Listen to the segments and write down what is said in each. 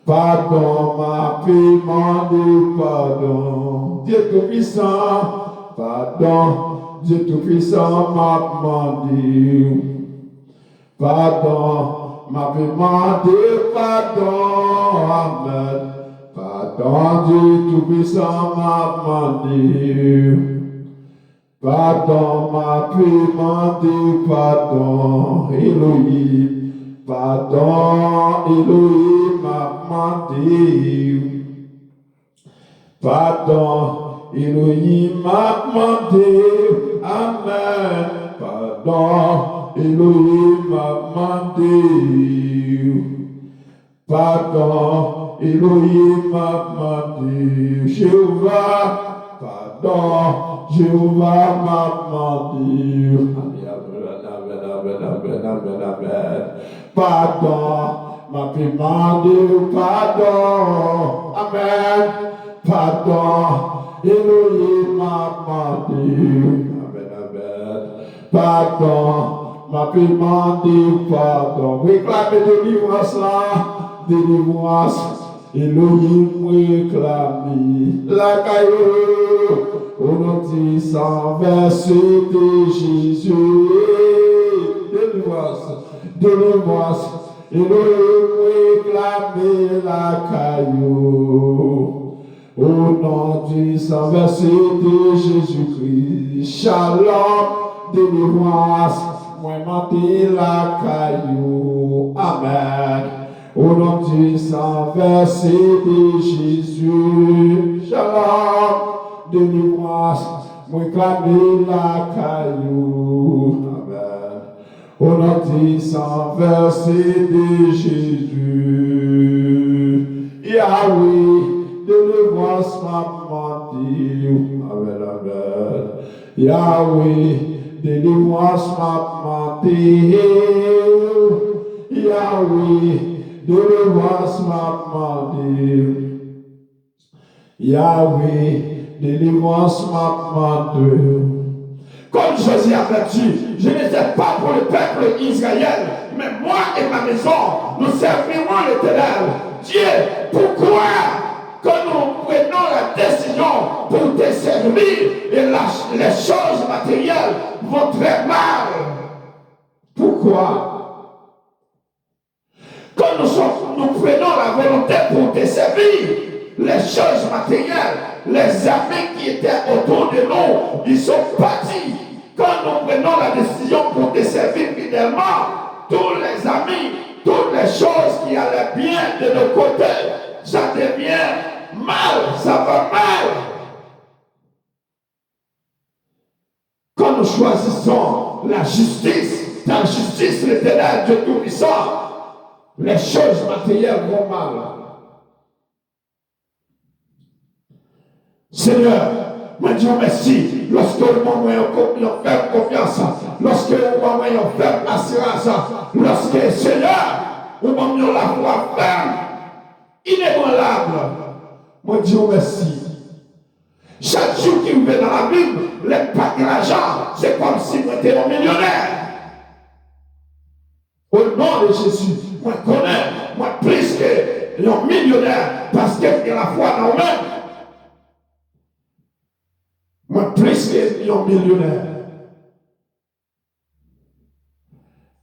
Pardon, m'a demandé pardon. Dieu Tout-Puissant, pardon, Dieu Tout-Puissant m'a demandé. Pardon, m'a demandé pardon, Amen. Pardon, Dieu Tout-Puissant m'a demandé. Pardon, m'a demandé pardon, Elohim. Pardon, Elohim m'a demandé. Pardon, Elohim m'a demandé. Amen. Pardon, Elohim m'a demandé. Pardon, Elohim m'a demandé. Jéhovah, pardon, Jéhovah m'a demandé. Amen. Pardon, m'a demandé pardon. Amen. Pardon, Elohim m'a demandé. Amen. Pardon, m'a demandé pardon. Réclamez délivrance là, délivrance. Elohim réclame la caillou. Au nom de sang versé de Jésus. Délivrance. Elohim réclame la caillou. Au nom du sang versé de Jésus-Christ. Shalom, délivrance. Moi monter la caillou. Amen. Au nom du sang versé de Jésus. Shalom, délivrance. Moi clamer la caillou. Amen. Au nom du sang versé de Jésus. Yahweh, délivrance m'a demandé. Amen, amen. Yahweh, délivrance m'a demandé. Yahweh, délivrance m'a demandé. Yahweh, délivrance m'a demandé. Comme Josué avait dit, je n'étais pas pour le peuple d'Israël, mais moi et ma maison, nous servirons l'Éternel. Dieu, pourquoi quand nous prenons la décision pour te servir et les choses matérielles vont très mal? Pourquoi? Quand nous prenons la volonté pour te servir, les choses matérielles, les amis qui étaient autour de nous, ils sont partis. Quand nous prenons la décision pour te servir fidèlement, tous les amis, toutes les choses qui allaient bien de nos côtés, ça devient mal, ça va mal. Quand nous choisissons la justice, dans justice l'Éternel, Dieu Tout-Puissant, les choses matérielles vont mal. Seigneur, moi je dis merci lorsque nous avons fait confiance, lorsque nous avons fait assurance, lorsque Seigneur, nous avons la foi ferme, inébranlable. Moi je dis merci. Chaque jour qui vous vient dans la Bible, les packs d'argent, c'est comme si vous étiez un millionnaire. Au nom de Jésus, moi je connais, moi plus qu'un millionnaire, parce qu'il y a la foi dans nous-mêmes. Moi, plus qu'un millionnaire.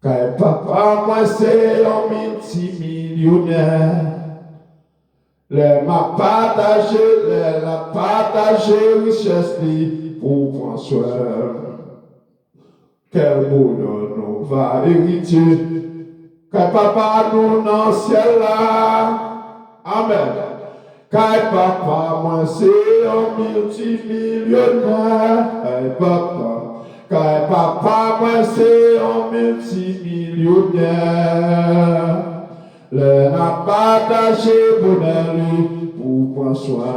Car papa, moi, c'est un multimillionnaire. Les m'a partagé, richesse pour prendre soin. Quel bonheur nous va hériter. Car papa, nous dans le ciel là. Amen. Car papa, moi c'est un multimillionnaire. Car papa, moi c'est un multimillionnaire. Le n'a partagé bonheur pour prendre soin.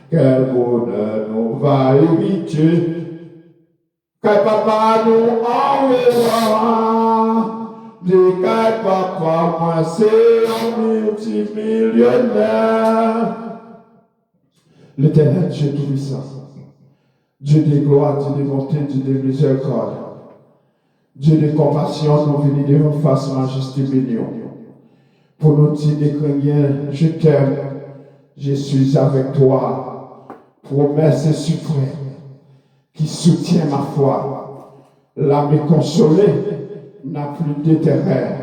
Quel bonheur nous va hériter. Car papa nous enverra. Dis car papa, moi c'est un multimillionnaire. L'Éternel, Dieu Tout-Puissant, Dieu de gloire, Dieu de bonté, Dieu de miséricorde, Dieu de compassion, nous venons devant face majesté bénion. pour nous dire des chrétiens, je t'aime, je suis avec toi. Promesse suprême qui soutient ma foi. L'âme consolée n'a plus d'éternel.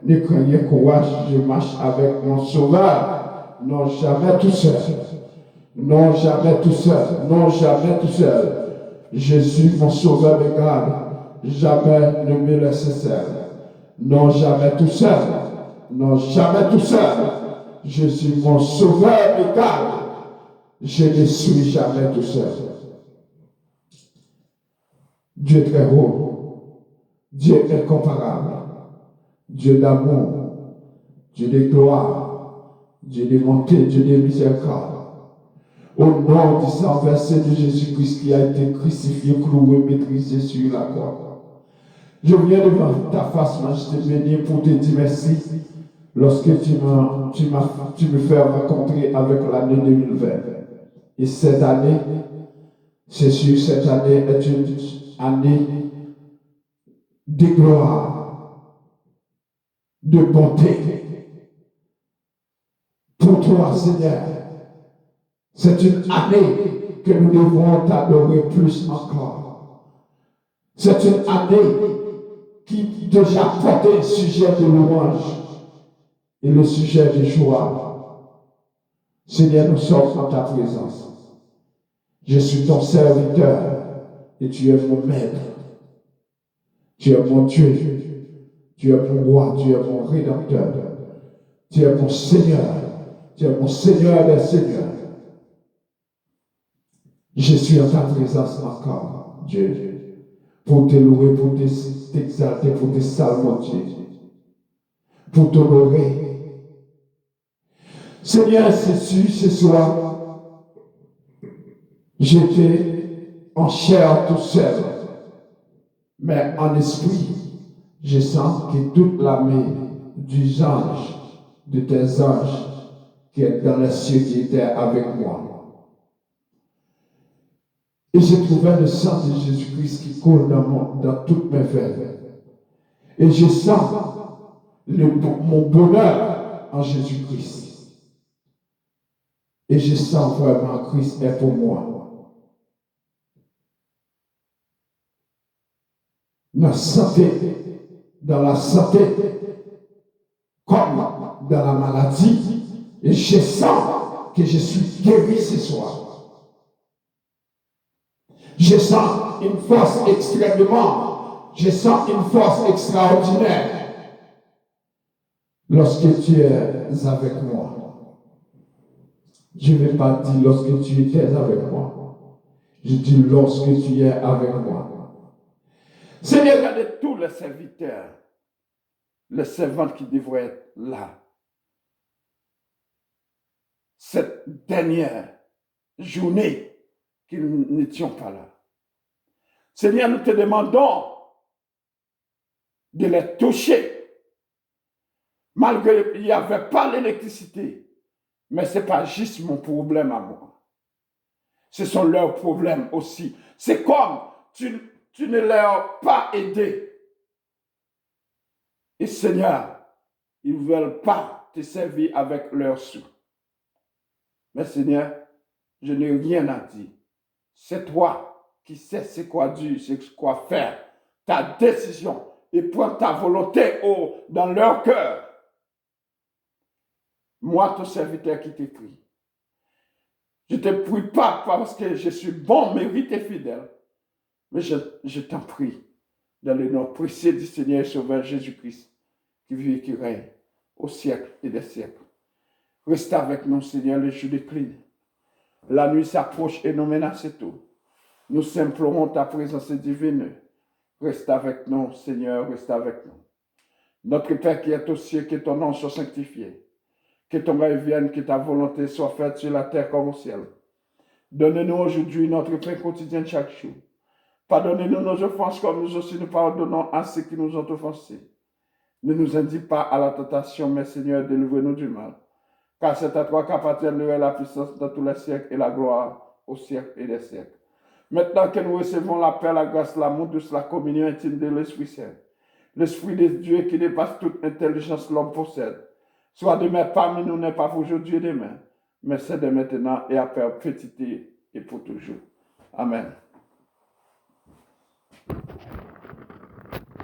Ne craignez courage, je marche avec mon sauveur. Non, jamais tout seul. Non, jamais tout seul. Non, jamais tout seul. Jésus, mon sauveur, me garde. Jamais ne me laisse seul. Non, jamais tout seul. Non, jamais tout seul. Jésus, mon sauveur, me garde. Je ne suis jamais tout seul. Dieu est très haut. Dieu est incomparable. Dieu d'amour. Dieu de gloire. Dieu de bonté. Dieu de miséricorde. Au nom du sang versé de Jésus-Christ qui a été crucifié, cloué, maîtrisé sur la croix. Je viens devant ta face, majesté bénie, pour te dire merci lorsque tu me fais rencontrer avec l'année 2020. Et cette année, c'est sûr, cette année est une année de gloire, de bonté. Pour toi, Seigneur, c'est une année que nous devons t'adorer plus encore. C'est une année qui déjà porte un sujet de louange et le sujet de joie. Seigneur, nous sommes en ta présence. Je suis ton serviteur et tu es mon maître. Tu es mon Dieu. Tu es mon roi. Tu es mon rédempteur. Tu es mon Seigneur. Tu es mon Seigneur des Seigneurs. Je suis en ta présence encore, Dieu, pour te louer, pour t'exalter, pour te salmodier, pour t'honorer. Seigneur, c'est sûr, ce soir, j'étais en chair tout seul, mais en esprit, je sens que toute l'armée des anges, de tes anges, qui est dans les cieux, qui étaient avec moi. Et j'ai trouvé le sang de Jésus-Christ qui coule dans toutes mes veines. Et je sens mon bonheur en Jésus-Christ. Et je sens vraiment que Christ est pour moi. Dans la santé, comme dans la maladie. Et je sens que je suis guéri ce soir. Je sens une force je sens une force extraordinaire lorsque tu es avec moi. Je ne vais pas dire lorsque tu étais avec moi. Je dis lorsque tu es avec moi. Seigneur, regardez tous les serviteurs, les servantes qui devraient être là. Cette dernière journée qu'ils n'étions pas là. Seigneur, nous te demandons de les toucher. Malgré qu'il n'y avait pas l'électricité. Mais ce n'est pas juste mon problème à moi. Ce sont leurs problèmes aussi. C'est comme tu ne leur as pas aidé. Et Seigneur, ils ne veulent pas te servir avec leurs sous. Mais Seigneur, je n'ai rien à dire. C'est toi qui sais ce quoi dire, ce quoi faire. Ta décision et prends ta volonté dans leur cœur. Moi, ton serviteur qui te prie. Je ne te prie pas parce que je suis bon, mérite et fidèle. Mais je t'en prie, dans le nom précieux du Seigneur et Sauveur Jésus-Christ, qui vit et qui règne au siècle et des siècles. Reste avec nous, Seigneur, le jour décline. La nuit s'approche et nous menace tout. Nous implorons ta présence divine. Reste avec nous, Seigneur, reste avec nous. Notre Père qui est aux cieux, que ton nom soit sanctifié. Que ton règne vienne, que ta volonté soit faite sur la terre comme au ciel. Donne-nous aujourd'hui notre pain quotidien chaque jour. Pardonnez-nous nos offenses comme nous aussi nous pardonnons à ceux qui nous ont offensés. Ne nous indique pas à la tentation, mais Seigneur, délivre-nous du mal. Car c'est à toi qu'appartiennent la puissance dans tous les siècles et la gloire au siècle et des siècles. Maintenant que nous recevons la paix, la grâce, l'amour, douce, la communion intime de l'Esprit Saint, l'Esprit de Dieu qui dépasse toute intelligence l'homme possède, Soit de mettre parmi nous n'est pas pour aujourd'hui et demain, mais c'est de maintenant et à perpétuité et pour toujours. Amen.